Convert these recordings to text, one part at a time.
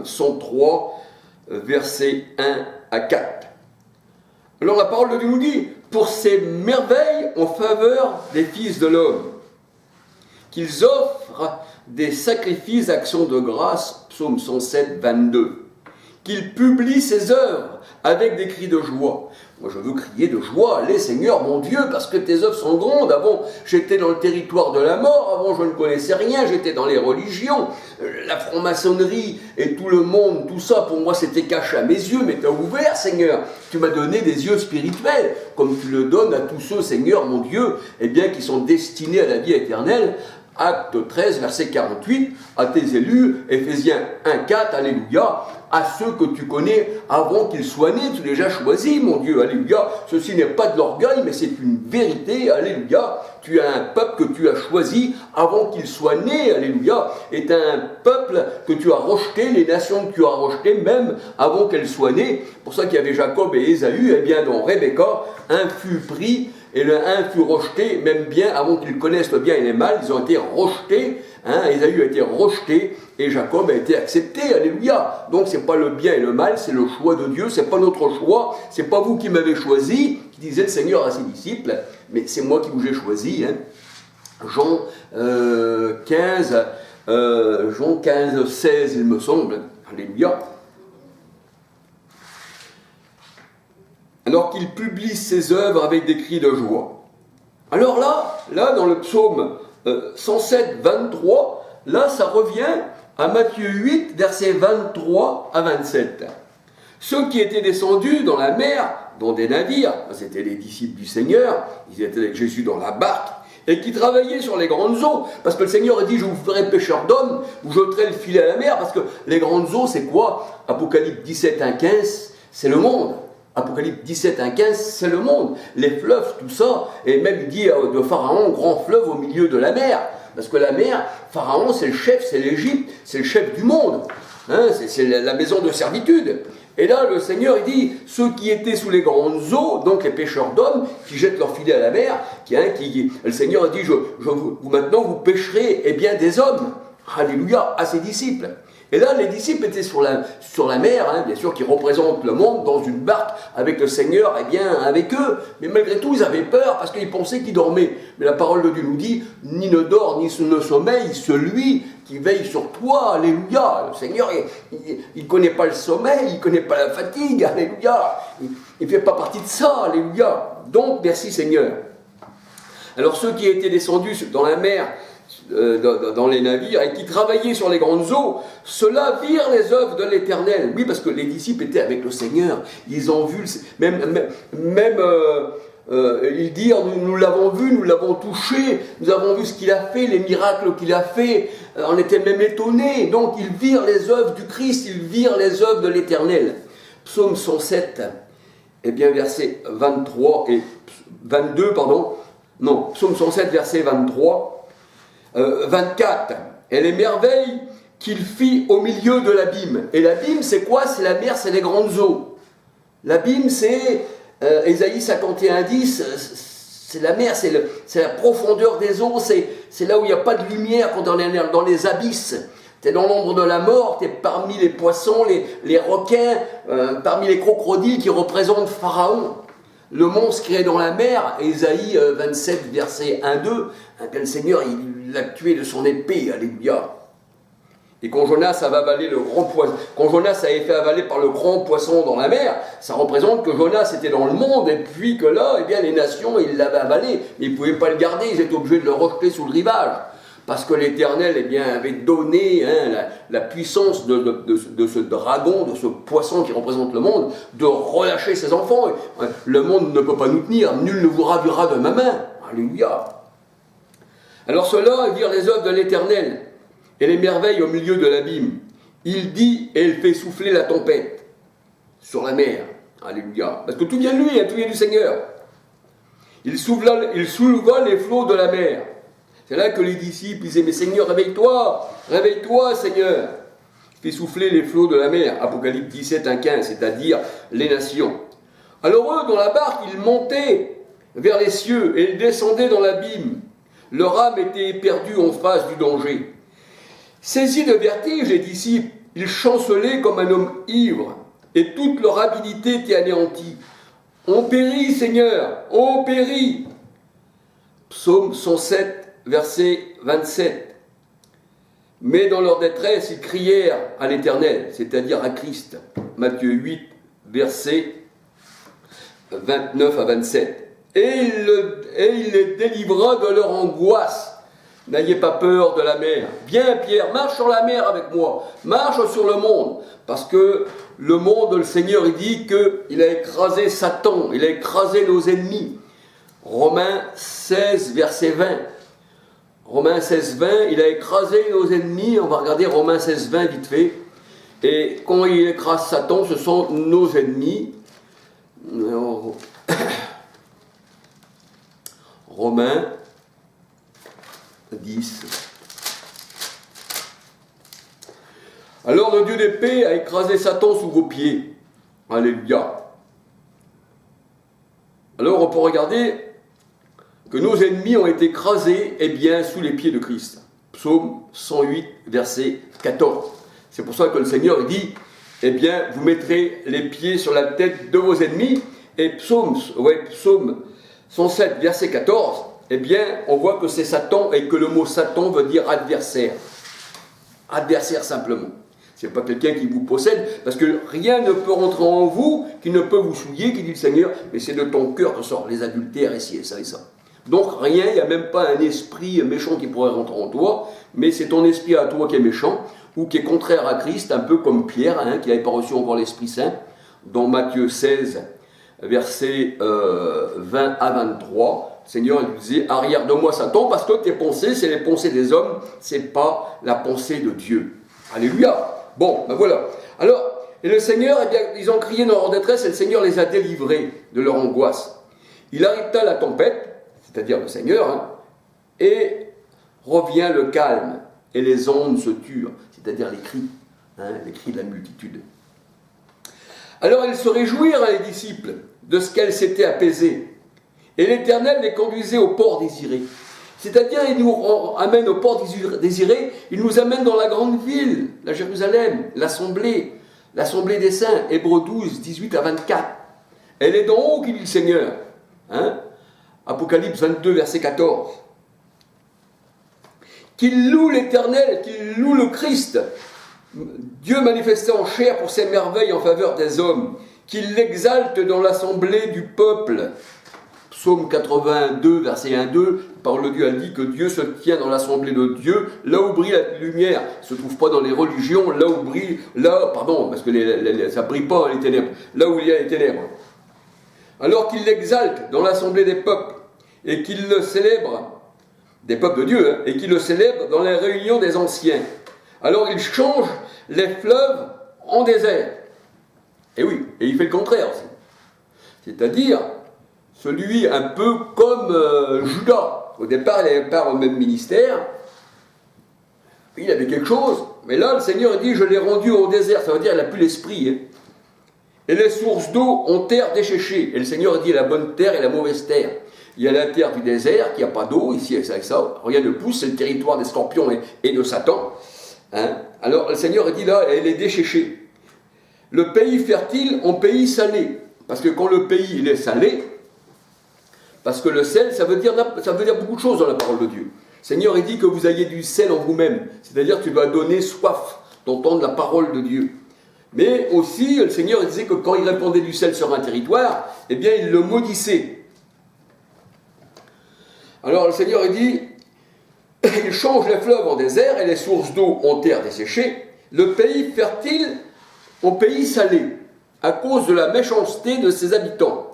103, versets 1 à 4. Alors la parole de Dieu nous dit, pour ces merveilles en faveur des fils de l'homme, qu'ils offrent des sacrifices d'actions de grâce, psaume 107, 22, qu'ils publient ses œuvres avec des cris de joie. Moi je veux crier de joie, allez Seigneur mon Dieu, parce que tes œuvres sont grandes. Avant j'étais dans le territoire de la mort, avant je ne connaissais rien, j'étais dans les religions, la franc-maçonnerie et tout le monde, tout ça pour moi c'était caché à mes yeux, mais tu as ouvert Seigneur, tu m'as donné des yeux spirituels, comme tu le donnes à tous ceux Seigneur mon Dieu, eh bien qui sont destinés à la vie éternelle. Acte 13, verset 48, à tes élus, Éphésiens 1, 4, alléluia, à ceux que tu connais avant qu'ils soient nés, tu les as choisis, mon Dieu, alléluia. Ceci n'est pas de l'orgueil, mais c'est une vérité, alléluia. Tu as un peuple que tu as choisi avant qu'ils soient nés, alléluia. Et tu as un peuple que tu as rejeté, les nations que tu as rejetées, même avant qu'elles soient nées. Pour ça qu'il y avait Jacob et Ésaü, eh bien, dont Rebecca, un fut pris, et le un fut rejeté, même bien, avant qu'ils connaissent le bien et le mal, ils ont été rejetés. Ésaü a été rejeté et Jacob a été accepté, alléluia. Donc c'est pas le bien et le mal, c'est le choix de Dieu, c'est pas notre choix, c'est pas vous qui m'avez choisi, qui disait le Seigneur à ses disciples, mais c'est moi qui vous ai choisi. Jean 15, 16, il me semble, alléluia. Alors qu'il publie ses œuvres avec des cris de joie. Alors là dans le psaume 107, 23, là ça revient à Matthieu 8, versets 23 à 27. Ceux qui étaient descendus dans la mer, dans des navires, c'était les disciples du Seigneur, ils étaient avec Jésus dans la barque, et qui travaillaient sur les grandes eaux, parce que le Seigneur a dit, je vous ferai pêcheurs d'hommes, vous jeterez le filet à la mer, parce que les grandes eaux, c'est quoi? Apocalypse 17, 1, 15, c'est le monde. Apocalypse 17, 1, 15, c'est le monde. Les fleuves, tout ça, et même il dit de Pharaon, grand fleuve au milieu de la mer. Parce que la mer, Pharaon, c'est le chef, c'est l'Égypte, c'est le chef du monde. C'est la maison de servitude. Et là, le Seigneur, il dit, ceux qui étaient sous les grandes eaux, donc les pêcheurs d'hommes, qui jettent leur filet à la mer, le Seigneur a dit, maintenant vous pêcherez, eh bien, des hommes. Alléluia, à ses disciples. Et là, les disciples étaient sur la mer, bien sûr, qui représente le monde, dans une barque, avec le Seigneur, eh bien, avec eux. Mais malgré tout, ils avaient peur, parce qu'ils pensaient qu'ils dormaient. Mais la parole de Dieu nous dit, ni ne dort, ni ne sommeille, celui qui veille sur toi, alléluia. Le Seigneur, il ne connaît pas le sommeil, il ne connaît pas la fatigue, alléluia. Il ne fait pas partie de ça, alléluia. Donc, merci Seigneur. Alors, ceux qui étaient descendus dans la mer, dans les navires, et qui travaillaient sur les grandes eaux, ceux-là virent les œuvres de l'Éternel. Oui, parce que les disciples étaient avec le Seigneur, ils ont vu, ils dirent, nous l'avons vu, nous l'avons touché, nous avons vu ce qu'il a fait, les miracles qu'il a fait, on était même étonnés. Donc ils virent les œuvres du Christ, ils virent les œuvres de l'Éternel. Psaume 107, eh bien verset 23 et 22, Psaume 107, verset 23, 24, et les merveilles qu'il fit au milieu de l'abîme. Et l'abîme, c'est quoi? C'est la mer, c'est les grandes eaux. L'abîme, c'est, Ésaïe 51, 10, c'est la mer, c'est la profondeur des eaux, c'est là où il n'y a pas de lumière, quand on est dans les abysses. Tu es dans l'ombre de la mort, tu es parmi les poissons, les requins, parmi les crocodiles qui représentent Pharaon. Le monstre qui est dans la mer, Ésaïe 27, verset 1-2, le Seigneur, il l'a tué de son épée, alléluia. Et quand Jonas avait avalé le grand poisson, quand Jonas avait fait avaler par le grand poisson dans la mer, ça représente que Jonas était dans le monde, et puis que là, eh bien, les nations, ils l'avaient avalé, mais ils ne pouvaient pas le garder, ils étaient obligés de le rejeter sous le rivage. Parce que l'Éternel, eh bien, avait donné la puissance de ce dragon, de ce poisson qui représente le monde, de relâcher ses enfants. Le monde ne peut pas nous tenir, nul ne vous ravira de ma main. Alléluia. Alors ceux-là virent les œuvres de l'Éternel et les merveilles au milieu de l'abîme. Il dit et il fait souffler la tempête sur la mer. Alléluia. Parce que tout vient de lui, tout vient du Seigneur. Il souleva les flots de la mer. C'est là que les disciples disaient, mais Seigneur, réveille-toi Seigneur. Il fait souffler les flots de la mer, Apocalypse 17, 1, 15, c'est-à-dire les nations. Alors eux, dans la barque, ils montaient vers les cieux et ils descendaient dans l'abîme. Leur âme était perdue en face du danger. Saisis de vertige, les disciples Ils chancelaient comme un homme ivre, et toute leur habileté était anéantie. On périt, Seigneur, on périt. Psaume 107, verset 27. Mais dans leur détresse, ils crièrent à l'Éternel, c'est-à-dire à Christ. Matthieu 8, versets 29 à 27. Et il les délivra de leur angoisse. N'ayez pas peur de la mer. Viens, Pierre, marche sur la mer avec moi. Marche sur le monde. Parce que le monde, le Seigneur, il dit qu'il a écrasé Satan. Il a écrasé nos ennemis. Romains 16, verset 20. Romains 16, 20, il a écrasé nos ennemis. On va regarder Romains 16, 20 vite fait. Et quand il écrase Satan, ce sont nos ennemis. Romains 10. Alors le Dieu des paix a écrasé Satan sous vos pieds. Alléluia. Alors on peut regarder que nos ennemis ont été écrasés sous les pieds de Christ. Psaume 108, verset 14. C'est pour ça que le Seigneur dit, vous mettrez les pieds sur la tête de vos ennemis. Et Psaume 107, verset 14, on voit que c'est Satan et que le mot Satan veut dire adversaire. Adversaire simplement. Ce n'est pas quelqu'un qui vous possède, parce que rien ne peut rentrer en vous qui ne peut vous souiller, qui dit le Seigneur, mais c'est de ton cœur que sortent les adultères et ci et ça et ça. Donc rien, il n'y a même pas un esprit méchant qui pourrait rentrer en toi, mais c'est ton esprit à toi qui est méchant, ou qui est contraire à Christ, un peu comme Pierre, qui n'avait pas reçu encore l'Esprit Saint, dans Matthieu 16, versets 20 à 23, le Seigneur lui disait, arrière de moi Satan, parce que tes pensées, c'est les pensées des hommes, c'est pas la pensée de Dieu. Alléluia. Bon, voilà. Alors, et le Seigneur, ils ont crié dans leur détresse, et le Seigneur les a délivrés de leur angoisse. Il arrêta la tempête, c'est-à-dire le Seigneur, et revient le calme, et les ondes se turent, c'est-à-dire les cris de la multitude. Alors ils se réjouirent, les disciples, de ce qu'elle s'était apaisée. Et l'Éternel les conduisait au port désiré. C'est-à-dire, il nous amène au port désiré, il nous amène dans la grande ville, la Jérusalem, l'assemblée des saints, Hébreux 12, 18 à 24. Elle est d'en haut, qui dit le Seigneur. Apocalypse 22, verset 14. Qu'il loue l'Éternel, qu'il loue le Christ, Dieu manifesté en chair pour ses merveilles en faveur des hommes, qu'il l'exalte dans l'assemblée du peuple. Psaume 82, verset 1-2, parole de Dieu, elle dit que Dieu se tient dans l'assemblée de Dieu, là où brille la lumière, ne se trouve pas dans les religions, parce que ça ne brille pas les ténèbres, là où il y a les ténèbres. Alors qu'il l'exalte dans l'assemblée des peuples, et qu'il le célèbre, des peuples de Dieu, et qu'il le célèbre dans les réunions des anciens. Alors il change les fleuves en désert. Et oui, et il fait le contraire aussi. C'est-à-dire, celui un peu comme Judas. Au départ, il n'avait pas le même ministère. Il avait quelque chose. Mais là, le Seigneur dit, je l'ai rendu au désert. Ça veut dire qu'il n'a plus l'esprit. Et les sources d'eau ont terre desséchée. Et le Seigneur dit, la bonne terre et la mauvaise terre. Il y a la terre du désert, qui n'a pas d'eau, ici, avec ça. Rien ne pousse, c'est le territoire des scorpions et de Satan. Alors, le Seigneur dit là, elle est desséchée. Le pays fertile en pays salé. Parce que quand le pays il est salé, parce que le sel, ça veut dire beaucoup de choses dans la parole de Dieu. Le Seigneur, il dit que vous ayez du sel en vous-même. C'est-à-dire que tu dois donner soif d'entendre la parole de Dieu. Mais aussi, le Seigneur il disait que quand il répandait du sel sur un territoire, il le maudissait. Alors le Seigneur, il dit, il change les fleuves en désert et les sources d'eau en terre desséchée, le pays fertile en pays salé, à cause de la méchanceté de ses habitants.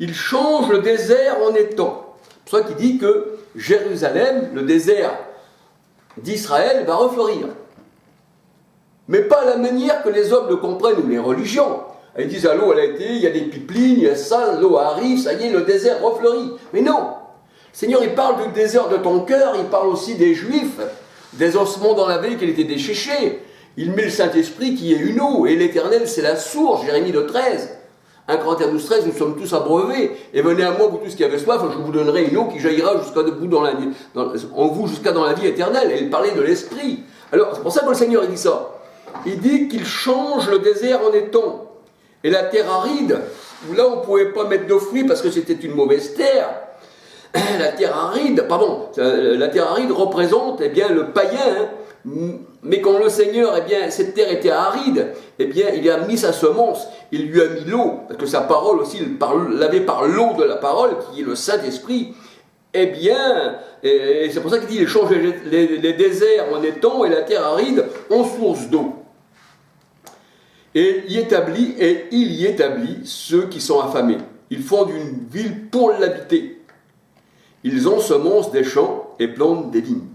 Il change le désert en étang. C'est pour ça qu'il dit que Jérusalem, le désert d'Israël, va refleurir. Mais pas à la manière que les hommes le comprennent ou les religions. Ils disent, ah, l'eau elle a été, il y a des pipelines, il y a ça, l'eau arrive, ça y est, le désert refleurit. Mais non, le Seigneur il parle du désert de ton cœur, il parle aussi des Juifs, des ossements dans la vallée qui étaient desséchés. Il met le Saint-Esprit qui est une eau, et l'Éternel c'est la source, Jérémie 2,13. 1 Corinthiens 12,13, nous sommes tous abreuvés, et venez à moi, vous tous qui avez soif, je vous donnerai une eau qui jaillira en vous jusqu'à dans la vie éternelle. Et il parlait de l'Esprit. Alors, c'est pour ça que le Seigneur il dit ça. il dit qu'il change le désert en étang. Et la terre aride, où là on ne pouvait pas mettre de fruits parce que c'était une mauvaise terre, la terre aride représente eh bien, le païen, hein. Mais quand le Seigneur, eh bien, cette terre était aride, eh bien, il a mis sa semence, il lui a mis l'eau, parce que sa parole aussi, il l'avait par l'eau de la parole, qui est le Saint-Esprit. Eh bien, et c'est pour ça qu'il dit, il change les déserts en étangs et la terre aride en source d'eau. Et il y établit ceux qui sont affamés. Ils fondent une ville pour l'habiter. Ils ensemencent des champs et plantent des vignes.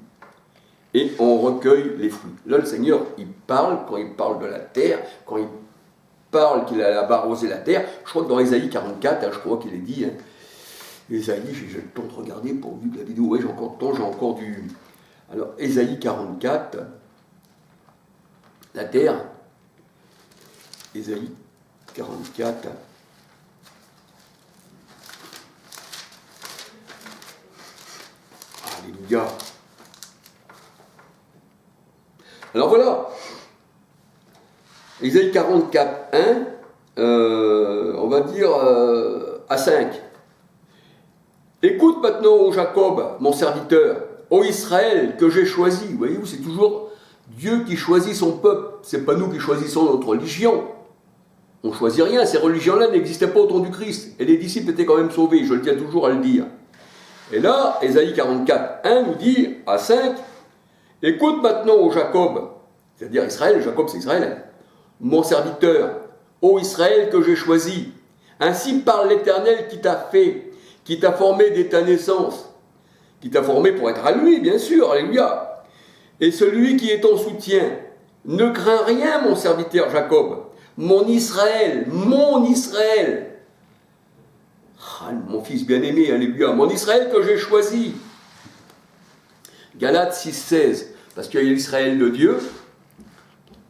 Et on recueille les fruits. Là, le Seigneur, il parle, quand il parle de la terre, quand il parle qu'il a arrosé la terre, je crois que dans Ésaïe 44, hein, je crois qu'il est dit, hein, Ésaïe, j'ai le temps de regarder pourvu que la vidéo, ouais, j'ai encore le temps, j'ai encore du... Alors, Ésaïe 44, la terre, Ésaïe 44, alléluia. Alors voilà, Ésaïe 44, 1, on va dire à 5. Écoute maintenant, ô Jacob, mon serviteur, ô Israël, que j'ai choisi. Voyez-vous, c'est toujours Dieu qui choisit son peuple. C'est pas nous qui choisissons notre religion. On ne choisit rien. Ces religions-là n'existaient pas au temps du Christ. Et les disciples étaient quand même sauvés. Je le tiens toujours à le dire. Et là, Ésaïe 44, 1 nous dit à 5, écoute maintenant, ô Jacob, c'est-à-dire Israël, Jacob c'est Israël, mon serviteur, ô Israël que j'ai choisi. Ainsi parle l'Éternel qui t'a fait, qui t'a formé dès ta naissance, qui t'a formé pour être à lui, bien sûr, alléluia. Et celui qui est ton soutien, ne crains rien, mon serviteur Jacob, mon Israël, ah, mon fils bien-aimé, alléluia, mon Israël que j'ai choisi. Galates 6,16, parce qu'il y a l'Israël de Dieu,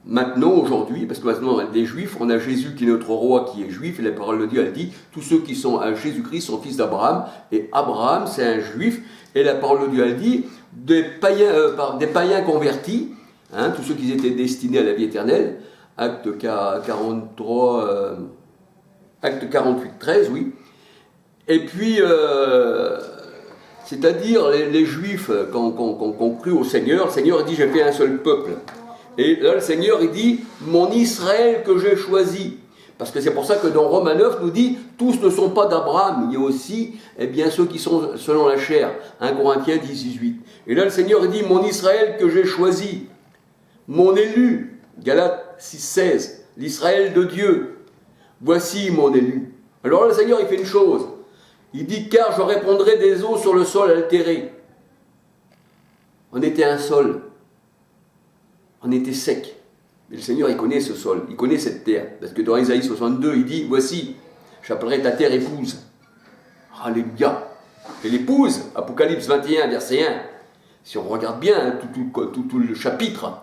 maintenant, aujourd'hui, parce que maintenant, des Juifs, on a Jésus qui est notre roi, qui est juif, et la parole de Dieu, elle dit, tous ceux qui sont à Jésus-Christ sont fils d'Abraham, et Abraham, c'est un juif, et la parole de Dieu, elle dit, des païens convertis, hein, tous ceux qui étaient destinés à la vie éternelle, acte 43, acte 48, 13, oui, et puis, c'est-à-dire les Juifs qui ont cru au Seigneur, le Seigneur dit, j'ai fait un seul peuple. Et là, le Seigneur, il dit, mon Israël que j'ai choisi. Parce que c'est pour ça que dans Romains 9, nous dit, tous ne sont pas d'Abraham. Il y a aussi, eh bien, ceux qui sont selon la chair. 1 Corinthiens 10, 18. Et là, le Seigneur, il dit, mon Israël que j'ai choisi. Mon élu. Galates 6, 16. L'Israël de Dieu. Voici mon élu. Alors là, le Seigneur, il fait une chose. Il dit, car je répandrai des eaux sur le sol altéré. On était un sol. On était sec. Mais le Seigneur, il connaît ce sol, il connaît cette terre. Parce que dans Ésaïe 62, il dit, voici, j'appellerai ta terre épouse. Alléluia. Et l'épouse, Apocalypse 21, verset 1, si on regarde bien tout le chapitre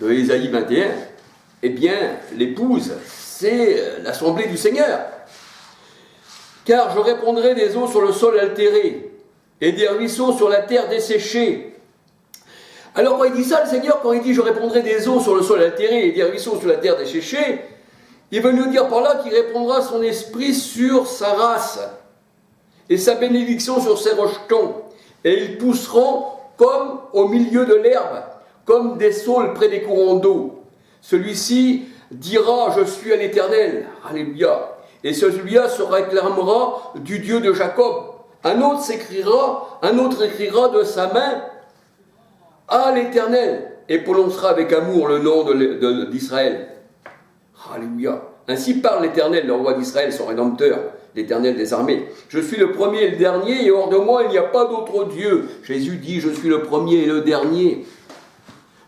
de Ésaïe 21, eh bien, l'épouse, c'est l'assemblée du Seigneur. Car je répandrai des eaux sur le sol altéré, et des ruisseaux sur la terre desséchée. Alors quand il dit ça, le Seigneur, quand il dit « je répandrai des eaux sur le sol altéré et des ruisseaux sur la terre desséchée », il veut nous dire par là qu'il répandra son esprit sur sa race et sa bénédiction sur ses rejetons. Et ils pousseront comme au milieu de l'herbe, comme des saules près des courants d'eau. Celui-ci dira « je suis à l'Éternel ». Alléluia. Et celui-là se réclamera du Dieu de Jacob. Un autre écrira de sa main à l'Éternel, et prononcera avec amour le nom d'Israël. Alléluia. Ainsi parle l'Éternel, le roi d'Israël, son rédempteur, l'Éternel des armées. Je suis le premier et le dernier, et hors de moi il n'y a pas d'autre Dieu. Jésus dit, je suis le premier et le dernier,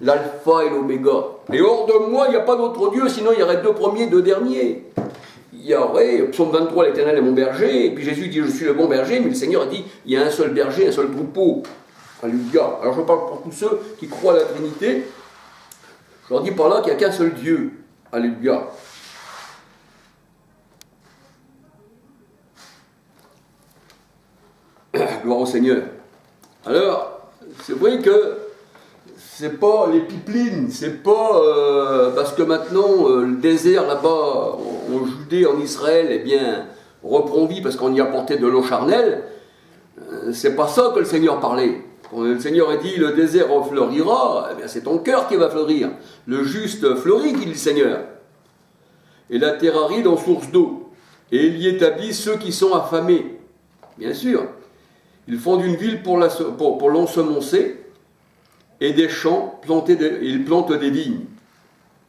l'alpha et l'oméga. Et hors de moi il n'y a pas d'autre Dieu, sinon il y aurait deux premiers, deux derniers. Il y aurait, psaume 23, l'Éternel est mon berger, et puis Jésus dit, je suis le bon berger, mais le Seigneur dit, il y a un seul berger, un seul troupeau. Alléluia. Alors je parle pour tous ceux qui croient à la Trinité. Je leur dis par là qu'il n'y a qu'un seul Dieu. Alléluia. Gloire au Seigneur. Alors, c'est vrai que c'est pas les pipelines, c'est pas parce que maintenant le désert là-bas en Judée, en Israël, eh bien reprend vie parce qu'on y apportait de l'eau charnelle. C'est pas ça que le Seigneur parlait. Quand le Seigneur a dit le désert fleurira, eh bien c'est ton cœur qui va fleurir. Le juste fleurit, dit le Seigneur. Et la terre aride en source d'eau. Et il y établit ceux qui sont affamés. Bien sûr. Ils fondent une ville pour l'ensemencer. Et des champs, ils plantent des vignes,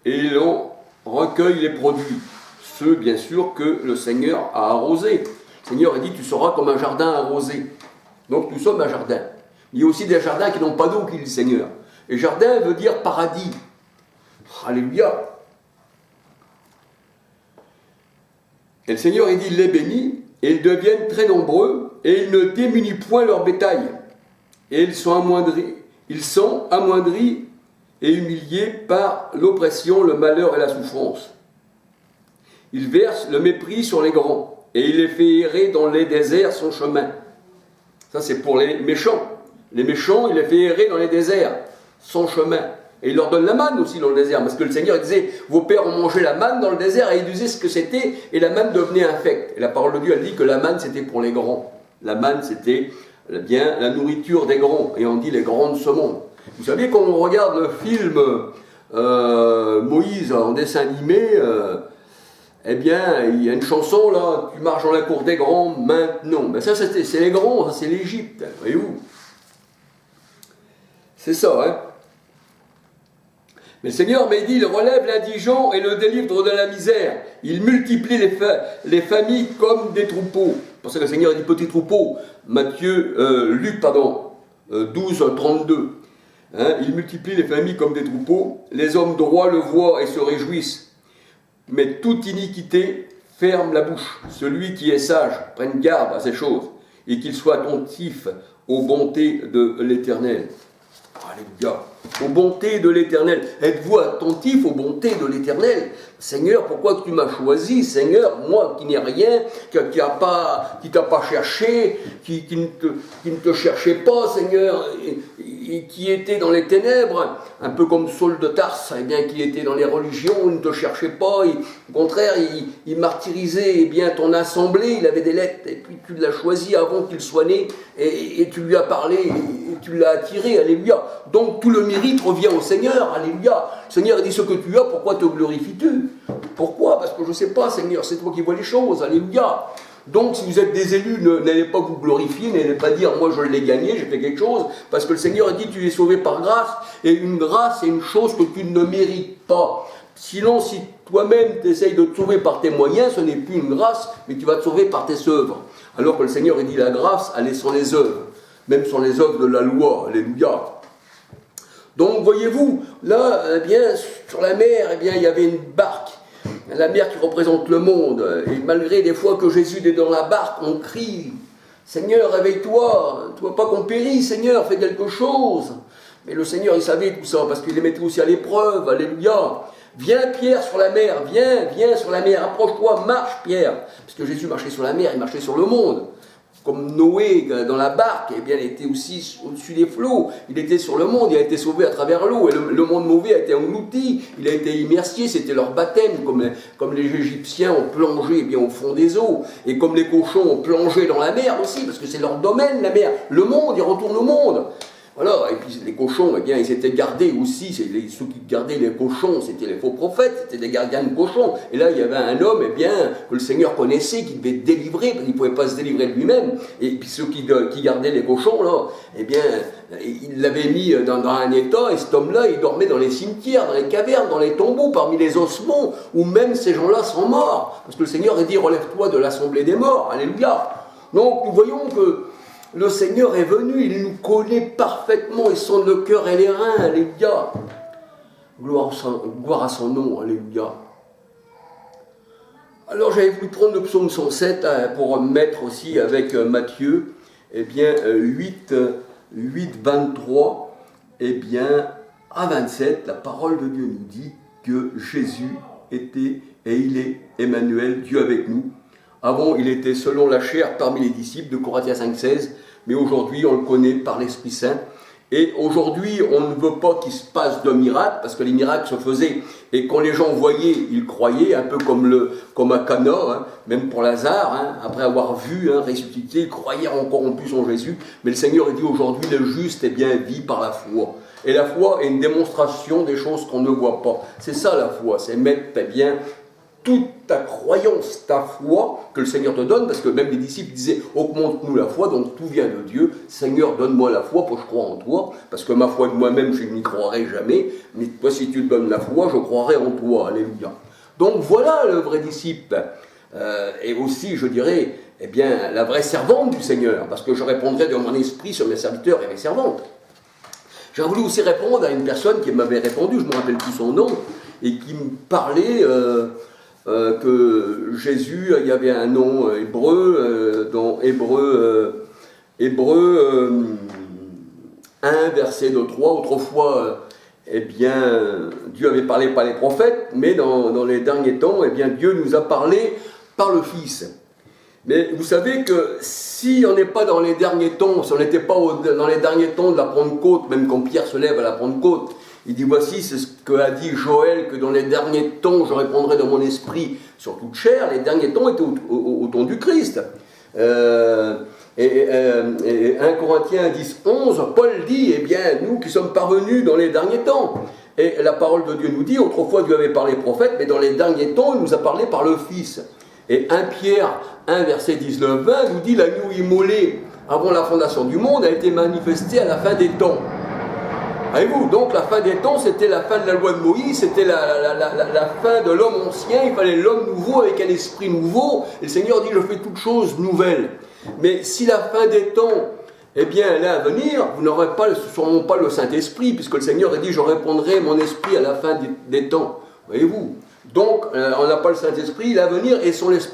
et ils en recueillent les produits, ceux bien sûr que le Seigneur a arrosés. Le Seigneur a dit, tu seras comme un jardin arrosé. Donc nous sommes un jardin. Il y a aussi des jardins qui n'ont pas d'eau, qui dit le Seigneur. Et jardin veut dire paradis. Alléluia. Et le Seigneur, il dit, il les bénit, et ils deviennent très nombreux, et il ne diminue point leur bétail. Et ils sont amoindris et humiliés par l'oppression, le malheur et la souffrance. Il verse le mépris sur les grands, et il les fait errer dans les déserts son chemin. Ça, c'est pour les méchants. Les méchants, il les fait errer dans les déserts son chemin. Et il leur donne la manne aussi dans le désert, parce que le Seigneur disait, vos pères ont mangé la manne dans le désert, et ils disaient ce que c'était, et la manne devenait infecte. Et la parole de Dieu, elle dit que la manne, c'était pour les grands. La manne, c'était bien la nourriture des grands, et on dit les grands de ce monde. Vous savez, quand on regarde le film Moïse en dessin animé, eh bien, il y a une chanson là, tu marches dans la cour des grands maintenant. Ben ça, c'est les grands, ça c'est l'Égypte, voyez-vous. C'est ça, hein. Mais le Seigneur m'a dit, il relève l'indigent et le délivre de la misère. Il multiplie les familles comme des troupeaux. Parce que le Seigneur a dit petit troupeau. Luc 12, 32. Hein, il multiplie les familles comme des troupeaux. Les hommes droits le voient et se réjouissent. Mais toute iniquité ferme la bouche. Celui qui est sage prenne garde à ces choses et qu'il soit attentif aux bontés de l'Éternel. Alléluia. Aux bontés de l'Éternel. Êtes-vous attentif aux bontés de l'Éternel? Seigneur, pourquoi tu m'as choisi? Seigneur, moi qui n'ai rien, qui t'a pas cherché, qui ne te cherchait pas, Seigneur, et qui était dans les ténèbres, un peu comme Saul de Tarse, eh bien, qui était dans les religions, il ne te cherchait pas, au contraire, il martyrisait eh bien, ton assemblée, il avait des lettres, et puis tu l'as choisi avant qu'il soit né, et tu lui as parlé, et tu l'as attiré, alléluia. Donc tout le mérite revient au Seigneur, alléluia. Le Seigneur dit ce que tu as, pourquoi te glorifies-tu? Pourquoi? Parce que je ne sais pas, Seigneur, c'est toi qui vois les choses, alléluia. Donc si vous êtes des élus, n'allez pas vous glorifier, n'allez pas dire moi je l'ai gagné, j'ai fait quelque chose, parce que le Seigneur a dit tu es sauvé par grâce, et une grâce c'est une chose que tu ne mérites pas. Sinon, si toi-même tu essayes de te sauver par tes moyens, ce n'est plus une grâce, mais tu vas te sauver par tes œuvres. Alors que le Seigneur a dit la grâce, elle est sur les œuvres, même sur les œuvres de la loi, alléluia. Donc voyez-vous, là, eh bien, sur la mer, eh bien, il y avait une barque. La mer qui représente le monde. Et malgré des fois que Jésus est dans la barque, on crie « Seigneur, réveille-toi, tu ne vois pas qu'on périt, Seigneur, fais quelque chose !» Mais le Seigneur, il savait tout ça, parce qu'il les mettait aussi à l'épreuve, alléluia. Viens Pierre sur la mer, viens sur la mer, approche-toi, marche Pierre. Parce que Jésus marchait sur la mer, il marchait sur le monde. Comme Noé dans la barque, eh bien, il était aussi au-dessus des flots. Il était sur le monde, il a été sauvé à travers l'eau. Et le monde mauvais a été englouti, il a été immersié, c'était leur baptême. Comme les Égyptiens ont plongé eh bien, au fond des eaux. Et comme les cochons ont plongé dans la mer aussi, parce que c'est leur domaine, la mer. Le monde, ils retournent au monde. Voilà, et puis les cochons, eh bien, ils étaient gardés aussi, ceux qui gardaient les cochons, c'était les faux prophètes, c'était des gardiens de cochons. Et là, il y avait un homme, eh bien, que le Seigneur connaissait, qui devait délivrer, parce qu'il ne pouvait pas se délivrer de lui-même. Et puis ceux qui gardaient les cochons, là, eh bien, il l'avait mis dans un état, et cet homme-là, il dormait dans les cimetières, dans les cavernes, dans les tombeaux, parmi les ossements, où même ces gens-là sont morts. Parce que le Seigneur a dit, relève-toi de l'assemblée des morts, alléluia. Donc, nous voyons que le Seigneur est venu, il nous connaît parfaitement, il sonde le cœur et les reins, alléluia. Gloire à son nom, alléluia. Alors j'avais voulu prendre le psaume 107 pour mettre aussi avec Matthieu, eh bien 8, 23, eh bien à 27, la parole de Dieu nous dit que Jésus était et il est Emmanuel, Dieu avec nous. Avant, il était selon la chair parmi les disciples de Corinthiens 5,16, mais aujourd'hui, on le connaît par l'Esprit Saint. Et aujourd'hui, on ne veut pas qu'il se passe de miracles, parce que les miracles se faisaient, et quand les gens voyaient, ils croyaient, un peu comme à Cana, hein, même pour Lazare, hein, après avoir vu ressuscité, ils croyaient encore en plus en Jésus. Mais le Seigneur dit aujourd'hui, le juste vit par la foi. Et la foi est une démonstration des choses qu'on ne voit pas. C'est ça la foi, c'est mettre toute ta croyance, ta foi, que le Seigneur te donne, parce que même les disciples disaient « Augmente-nous la foi », donc tout vient de Dieu. « Seigneur, donne-moi la foi pour que je croie en toi, parce que ma foi de moi-même, je n'y croirai jamais, mais toi, si tu te donnes la foi, je croirai en toi. » Alléluia. Donc voilà le vrai disciple. Et aussi, je dirais, la vraie servante du Seigneur, parce que je répondrai de mon esprit sur mes serviteurs et mes servantes. J'ai voulu aussi répondre à une personne qui m'avait répondu, je ne me rappelle plus son nom, et qui me parlait que Jésus, il y avait un nom hébreu, dans Hébreu 1, verset 2-3, autrefois, Dieu avait parlé par les prophètes, mais dans les derniers temps, Dieu nous a parlé par le Fils. Mais vous savez que si on n'est pas dans les derniers temps, si on n'était pas dans les derniers temps de la Pentecôte, même quand Pierre se lève à la Pentecôte, il dit, voici, c'est ce qu'a dit Joël, que dans les derniers temps, je répondrai de mon esprit sur toute chair. Les derniers temps étaient au temps du Christ. 1 Corinthiens 10, 11, Paul dit, nous qui sommes parvenus dans les derniers temps. Et la parole de Dieu nous dit, autrefois Dieu avait parlé prophète, mais dans les derniers temps, il nous a parlé par le Fils. Et 1 Pierre 1, verset 19-20, nous dit, l'agneau immolé avant la fondation du monde a été manifesté à la fin des temps. Voyez-vous, donc la fin des temps, c'était la fin de la loi de Moïse, c'était la fin de l'homme ancien, il fallait l'homme nouveau avec un esprit nouveau, et le Seigneur dit, je fais toutes choses nouvelles. Mais si la fin des temps, elle est à venir, vous n'aurez sûrement pas le Saint-Esprit, puisque le Seigneur a dit, je répondrai mon esprit à la fin des temps. Voyez-vous, donc on n'a pas le Saint-Esprit, il est à venir, et son esprit